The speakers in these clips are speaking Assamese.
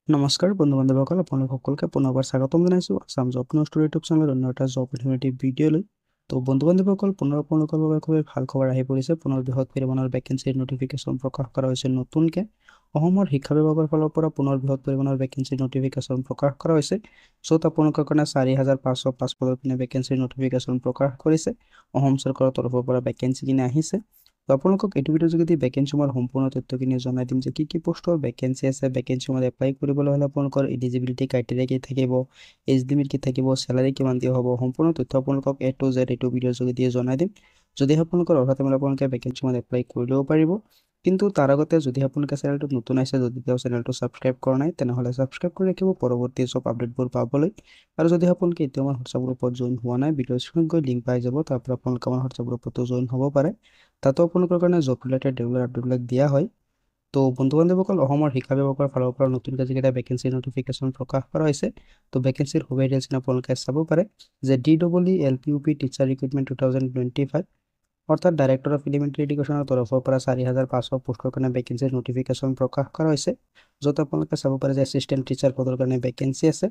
নমস্কাৰ বন্ধু বান্ধৱসকল আপোনালোক সকলোকে পুনৰবাৰ স্বাগতম জনাইছোঁ আসাম জব নিউজ ইউটিউব চেনেলৰ অন্য এটা জব অপৰচুনিটি ভিডিঅ'লৈ। তো বন্ধু বান্ধৱসকল পুনৰ আপোনালোকৰ বাবে খুবেই ভাল খবৰ আহি পৰিছে। পুনৰ বৃহৎ পৰিমাণৰ ভেকেঞ্চিৰ নটিফিকেশ্যন প্ৰকাশ কৰা হৈছে নতুনকৈ। অসমৰ শিক্ষা বিভাগৰ ফালৰ পৰা পুনৰ বৃহৎ পৰিমাণৰ ভেকেঞ্চিৰ নটিফিকেশ্যন প্ৰকাশ কৰা হৈছে, য'ত আপোনালোকৰ কাৰণে 4,505 পদৰ কাৰণে ভেকেঞ্চিৰ নটিফিকেশ্যন প্ৰকাশ কৰিছে। অসম চৰকাৰৰ তৰফৰ পৰা ভেকেঞ্চিখিনি আহিছে। তো আপোনালোকক এইটো ভিডিঅ'ৰ যোগেদি ভেকেঞ্চিসমূহৰ সম্পূৰ্ণ তথ্যখিনি জনাই দিম যে কি পোষ্টৰ ভেকেঞ্চি আছে, ভেকেঞ্চিসমূহত এপ্লাই কৰিবলৈ হ'লে আপোনালোকৰ এলিজিবিলিটি ক্ৰাইটেৰিয়া কি থাকিব, এজ লিমিট কি থাকিব, চেলাৰী কিমান দিয়া হ'ব, সম্পূৰ্ণ তথ্য আপোনালোকক A to Z এইটো ভিডিঅ'ৰ যোগেদি জনাই দিম। যদি আপোনালোকৰ অৰ্হতা মিলে আপোনালোকে ভেকেঞ্চিসমূহত এপ্লাই কৰি ল'ব পাৰিব। কিন্তু তাৰ আগতে যদি আপোনালোকে চেনেলটোত নতুন আছে, যদি তেওঁ চেনেলটো ছাবস্ক্ৰাইব কৰা নাই, তেনেহ'লে ছাবস্ক্ৰাইব কৰি ৰাখিব পৰৱৰ্তী চব আপডেটবোৰ পাবলৈ। আৰু যদি আপোনালোকে এতিয়াও আমাৰ হোৱাটছআপ গ্ৰুপত জইন হোৱা নাই, ভিডিঅ' স্ক্ৰীনত গৈ লিংক পাই যাব, তাৰ পৰা আপোনালোকে আমাৰ হোৱাটছআপ গ্ৰুপতো জইন হ'ব পাৰে। তাতো আপোনালোকৰ কাৰণে জব ৰিলেটেড ৰেগুলাৰ আপডেটবিলাক দিয়া হয়। তো বন্ধু বান্ধৱসকল, অসমৰ শিক্ষা বিভাগৰ ফালৰ পৰা নতুনকৈ যিকেইটা ভেকেঞ্চিৰ নটিফিকেশ্যন প্ৰকাশ কৰা হৈছে, তো ভেকেঞ্চিৰ সুবিধা আপোনালোকে চাব পাৰে যে DEELPUP টিচাৰ ৰিক্ৰুটমেণ্ট 2025, অৰ্থাৎ ডাইৰেক্টৰ অফ এলিমেণ্টাৰী এডুকেশ্যনৰ তৰফৰ পৰা 4,500 পোষ্টৰ কাৰণে ভেকেঞ্চিৰ নটিফিকেশ্যন প্ৰকাশ কৰা হৈছে, য'ত আপোনালোকে চাব পাৰে যে এছিষ্টেণ্ট টিচাৰ পদৰ কাৰণে ভেকেঞ্চি আছে।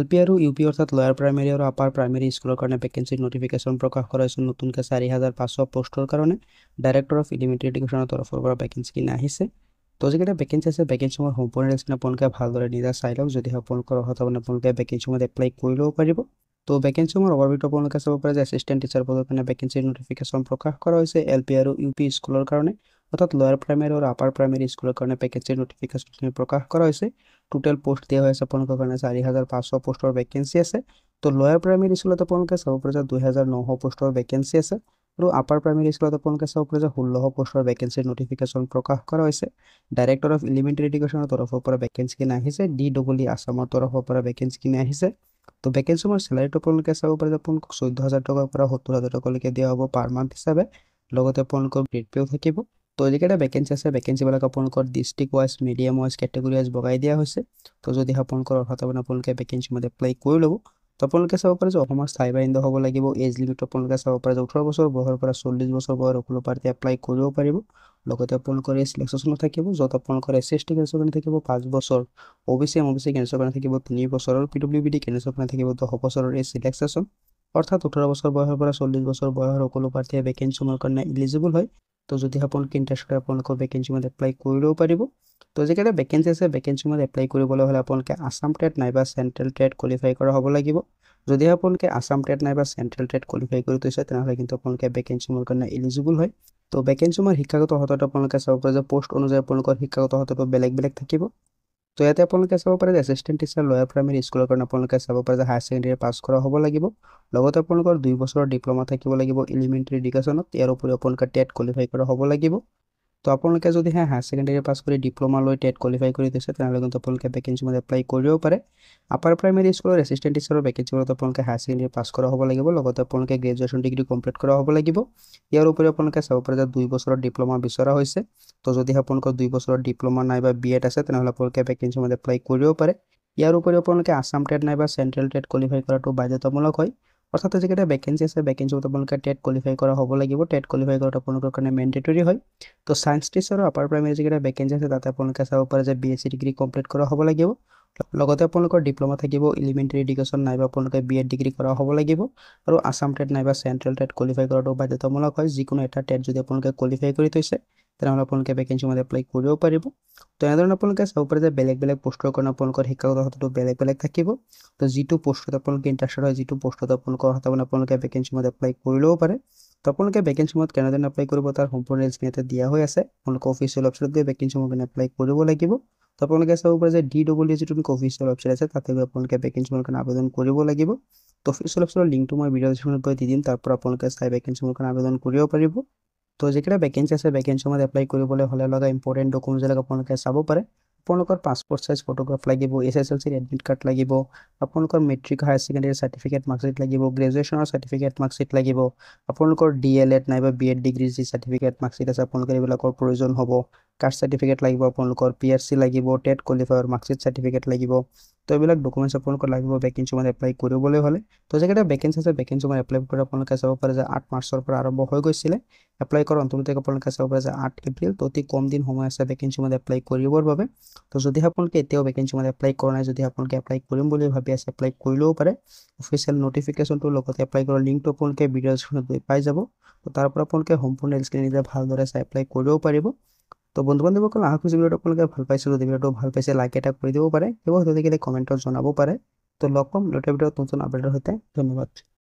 LP আৰু UP অৰ্থাৎ লয়াৰ প্ৰাইমেৰী আৰু আপাৰ প্ৰাইমেৰী স্কুলৰ কাৰণে ভেকেঞ্চিৰ নটিফিকেশ্যন প্ৰকাশ কৰা হৈছে নতুনকৈ 4,500 পোষ্টৰ কাৰণে। ডাইৰেক্টৰ অফ এলিমেণ্টাৰী এডুকেশ্যনৰ তৰফৰ পৰা ভেকেঞ্চিখিনি আহিছে। তো যিকেইটা ভেকেঞ্চি আছে, ভেকেঞ্চিসমূহৰ সম্পূৰ্ণ লিষ্টখিনি আপোনালোকে ভালদৰে নিজে চাই লওক। যদি আপোনালোকৰ অৰ্হতা মানে আপোনালোকে ভেকেঞ্চিসমূহত এপ্লাই কৰি ল'ব পাৰিব। তো ভেকেঞ্চিসমূহৰ অভাৰভিউটো আপোনালোকে চাব পাৰে যে এছিষ্টেণ্ট টিচাৰ পদৰ কাৰণে ভেকেঞ্চিৰ নটিফিকেশ্যন প্ৰকাশ কৰা হৈছে LP আৰু UP স্কুলৰ কাৰণে, অৰ্থাৎ লয়াৰ প্ৰাইমেৰী আৰু আপাৰ প্ৰাইমেৰী স্কুলৰ কাৰণে ভেকেঞ্চিৰ নটিফিকেশ্যনখিনি প্ৰকাশ কৰা হৈছে। টোটেল পোষ্ট দিয়া হৈ আছে আপোনালোকৰ কাৰণে 4,500 পোষ্টৰ ভেকেঞ্চি আছে। তো লয়াৰ প্ৰাইমেৰী স্কুলত আপোনালোকে চাব পাৰে যে 2,900 পোষ্টৰ ভেকেঞ্চি আছে, আৰু আপাৰ প্ৰাইমেৰী স্কুলত আপোনালোকে চাব পাৰে যে 1,600 পোষ্টৰ ভেকেঞ্চিৰ নটিফিকেশ্যন প্ৰকাশ কৰা হৈছে। ডাইৰেক্টৰ অফ এলিমেণ্টাৰী এডুকেশ্যনৰ তৰফৰ পৰা ভেকেঞ্চিখিনি আহিছে। DEE আছামৰ তৰফৰ পৰা ভেকেঞ্চিখিনি আহিছে। তো ভেকেঞ্চিসমূহৰ চেলাৰীটো আপোনালোকে চাব পাৰে যে আপোনালোকক 14,000 টকাৰ পৰা 70,000 টকালৈকে দিয়া হ'ব পাৰ মান্থ হিচাপে। লগতে আপোনালোকৰ গ্ৰেড পেও থাকিব। তো যিকেইটা ভেকেঞ্চি আছে, ভেকেঞ্চিবিলাক আপোনালোকৰ district wise, medium wise, category wise ভগাই দিয়া হৈছে। তো যদি আপোনালোকৰ অৰ্হতা মানে আপোনালোকে ভেকেঞ্চিসমূহত এপ্লাই কৰি ল'ব, তো আপোনালোকে চাব পাৰে যে অসমৰ স্থায়ী বাসিন্দা হ'ব লাগিব। এজ লিমিট আপোনালোকে চাব পাৰে যে 18 বছৰ বয়সৰ পৰা 40 বছৰ বয়সৰ সকলো প্ৰাৰ্থী এপ্লাই কৰিব পাৰিব। লগতে আপোনালোকৰ এই চিলেকশ্যনো থাকিব, য'ত আপোনালোকৰ SC/ST কেন্দ্ৰৰ কাৰণে থাকিব 5 বছৰ, OBC MOBC কেন্দ্ৰৰ কাৰণে থাকিব 3 বছৰ, আৰু PWBD কেন্দ্ৰৰ কাৰণে থাকিব 10 বছৰৰ এই চিলেকশ্যন। অৰ্থাৎ 18 বছৰ বয়সৰ পৰা 40 বছৰ বয়সৰ সকলো প্ৰাৰ্থীয়ে ভেকেঞ্চিসমূহৰ কাৰণে ইলিজিবল হয়। তো যদি আপোনালোকে ইণ্টাৰেষ্টেড, আপোনালোকৰ ভেকেঞ্চিসমূহত এপ্লাই কৰি ল'ব পাৰিব। তো যিকেইটা ভেকেঞ্চি আছে, ভেকেঞ্চিসমূহত এপ্লাই কৰিবলৈ হ'লে আপোনালোকে আছাম টেট নাইবা চেণ্ট্ৰেল টেট কোৱালিফাই কৰা হ'ব লাগিব। যদি আপোনালোকে আছাম টেট নাইবা চেণ্ট্ৰেল টেট কোৱালিফাই কৰি থৈছে, তেনেহ'লে কিন্তু আপোনালোকে ভেকেঞ্চিসমূহৰ কাৰণে ইলিজিবল হয়। তো ভেকেঞ্চিসমূহৰ শিক্ষাগত অৰ্হতাটো আপোনালোকে চাব পাৰে যে পোষ্ট অনুযায়ী আপোনালোকৰ শিক্ষাগত অৰ্হতাটো বেলেগ বেলেগ থাকিব। তো ইয়াতে আপোনালোকে চাব পাৰে যে এছিষ্টেণ্ট টিচাৰ লয়াৰ প্ৰাইমেৰী স্কুলৰ কাৰণে আপোনালোকে চাব পাৰে যে হায়াৰ ছেকেণ্ডেৰী পাছ কৰা হ'ব লাগিব। লগতে আপোনালোকৰ 2 বছৰৰ ডিপ্ল'মা থাকিব লাগিব এলিমেণ্টাৰী এডুকেশ্যনত। ইয়াৰ উপৰিও আপোনালোকে টেট কোৱালিফাই কৰা হ'ব লাগিব। তো আপোনালোকে যদি হায়াৰ ছেকেণ্ডেৰী পাছ কৰি ডিপ্ল'মা লৈ টেট কোৱালিফাই কৰি থৈছে, তেনেহ'লে কিন্তু আপোনালোকে ভেকেঞ্চিসমূহত এপ্লাই কৰিব পাৰে। আপাৰ প্ৰাইমেৰী স্কুলৰ এছিষ্টেণ্ট টিচাৰৰ ভেকেঞ্চিবোৰত আপোনালোকে হায়াৰ ছেকেণ্ডেৰী পাছ কৰা হ'ব লাগিব। লগতে আপোনালোকে গ্ৰেজুৱেশ্যন ডিগ্ৰী কমপ্লিট কৰা হ'ব লাগিব। ইয়াৰ উপৰিও আপোনালোকে চাব পাৰে যে 2 বছৰৰ ডিপ্ল'মা বিচৰা হৈছে। তো যদি আপোনালোকৰ 2 বছৰৰ ডিপ্ল'মা নাইবা BEd আছে, তেনেহ'লে আপোনালোকে ভেকেঞ্চিসমূহত এপ্লাই কৰিব পাৰে। ইয়াৰ উপৰিও আপোনালোকে আছাম টেট নাইবা চেণ্ট্ৰেল টেট কোৱালিফাই কৰাটো বাধ্যতামূলক হয়। অৰ্থাৎ যিকেইটা ভেকেঞ্চি আছে, ভেকেঞ্চিত আপোনালোকে টেট কোৱালিফাই কৰা হ'ব লাগিব। টেট কোৱালিফাই কৰাটো আপোনালোকৰ কাৰণে মেণ্ডেটৰী হয়। তো ছায়েন্স টিচাৰ আৰু আপাৰ প্ৰাইমেৰী যিকেইটা ভেকেঞ্চি আছে, তাতে আপোনালোকে চাব পাৰে যে BSc ডিগ্ৰী কমপ্লিট কৰা হ'ব লাগিব। লগতে আপোনালোকৰ ডিপ্ল'মা থাকিব এলিমেণ্টাৰী এডুকেশ্যন, নাইবা আপোনালোকে BEd ডিগ্ৰী কৰা হ'ব লাগিব। আৰু আছাম টেট নাইবা চেণ্ট্ৰেল টেট কোৱালিফাই কৰাটো বাধ্যতামূলক হয়। যিকোনো এটা টেট যদি আপোনালোকে কোৱালিফাই কৰি থৈছে, তেনেহ'লে আপোনালোকে ভেকেঞ্চিসমূহত এপ্লাই কৰিব পাৰিব। তো এনেধৰণে আপোনালোকে চাব পাৰে যে বেলেগ বেলেগ পোষ্টৰ কাৰণে আপোনালোকৰ শিক্ষাগত অৰ্হতাটো বেলেগ বেলেগ থাকিব। তো যিটো পোষ্টত আপোনালোকে ইণ্টাৰেষ্টেড হয়, যিটো পোষ্টত আপোনালোকৰ অৰ্হতা মানে আপোনালোকে ভেকেঞ্চিসমূহত এপ্লাই কৰি ল'ব পাৰে। তো আপোনালোকে ভেকেঞ্চিসমূহত কেনেধৰণে এপ্লাই কৰিব, তাৰ সম্পূৰ্ণ লিষ্টখিনি ইয়াতে দিয়া হৈ আছে। আপোনালোকে অফিচিয়েল ৱেবছাইটত গৈ ভেকেঞ্চিসমূহৰ কাৰণে এপ্লাই কৰিব লাগিব। তো আপোনালোকে চাব পাৰে যে DEE যিটো অফিচিয়েল ৱেবছাইট আছে, তাতে গৈ আপোনালোকে ভেকেঞ্চিসমূহৰ কাৰণে আবেদন কৰিব লাগিব। তো অফিচিয়েল ৱেবছাইটৰ লিংকটো মই ভিডিঅ' ডিছক্ৰিপশ্যনত গৈ দি দিম, তাৰ পৰা আপোনালোকে চাই ভেকেঞ্চিসমূহৰ কাৰণে আবেদন কৰিব পাৰিব। তো যিকেইটা ভেকেঞ্চি আছে, ভেকেঞ্চিসমূহত এপ্লাই কৰিবলৈ হ'লে লগা ইম্পৰ্টেণ্ট ডকুমেণ্টছবিলাক আপোনালোকে চাব পাৰে। আপোনালোকৰ পাছপৰ্ট চাইজ ফটোগ্ৰাফ লাগিব, SSLCৰ এডমিট কাৰ্ড লাগিব, আপোনালোকৰ matric higher secondary certificate marksheet লাগিব, গ্ৰেজুৱেশ্যনৰ চাৰ্টিফিকেট মাৰ্কশ্বিট লাগিব, আপোনালোকৰ DLED নাইবা BEd ডিগ্ৰীৰ যি চাৰ্টিফিকেট মাৰ্কশ্বিট আছে, আপোনালোকৰ এইবিলাকৰ প্ৰয়োজন হ'ব। কাষ্ট চাৰ্টিফিকেট লাগিব, আপোনালোকৰ PRC লাগিব, টেট কোৱালিফায়াৰ মাৰ্কশ্বিট চাৰ্টিফিকেট লাগিব। তো এইবিলাক ডকুমেণ্টছ আপোনালোকৰ লাগিব ভেকেঞ্চি মানে এপ্লাই কৰিবলৈ হ'লে। তো যেকেইটা ভেকেঞ্চি আছে ভেকেঞ্চি মানে এপ্লাই কৰি আপোনালোকে চাব পাৰে যে 8 মাৰ্চৰ পৰা আৰম্ভ হৈ গৈছিলে। এপ্লাই কৰাৰ অন্তিম তাৰিখ আপোনালোকে চাব পাৰে যে 8 এপ্ৰিল। তো অতি কম দিন সময় আছে ভেকেঞ্চি মানে এপ্লাই কৰিবৰ বাবে। তো যদি আপোনালোকে এতিয়াও ভেকেঞ্চি মানে এপ্লাই কৰা নাই, যদি আপোনালোকে এপ্লাই কৰিম বুলি ভাবি আছে এপ্লাই কৰিলেও পাৰে। অফিচিয়েল নটিফিকেশ্যনটোৰ লগতে এপ্লাই কৰাৰ লিংকটো আপোনালোকে ভিডিঅ' ডেছক্ৰিপশ্যনত পাই যাব। তো তাৰ পৰা আপোনালোকে সম্পূৰ্ণ ডিটেইলছ নিজে ভালদৰে চাই এপ্লাই কৰিব পাৰিব। তো বন্ধু বান্ধৱীসকল, আশা কৰিছোঁ ভিডিঅ'টো আপোনালোকে ভাল পাইছে। যদি ভিডিঅ'টো ভাল পাইছে লাইক এটা কৰি দিব পাৰে, সেইবোৰ গতিকে কমেণ্টত জনাব পাৰে। তো লগ পাম নতুন ভিডিঅ'ত নতুন আপডেটৰ সৈতে। ধন্যবাদ।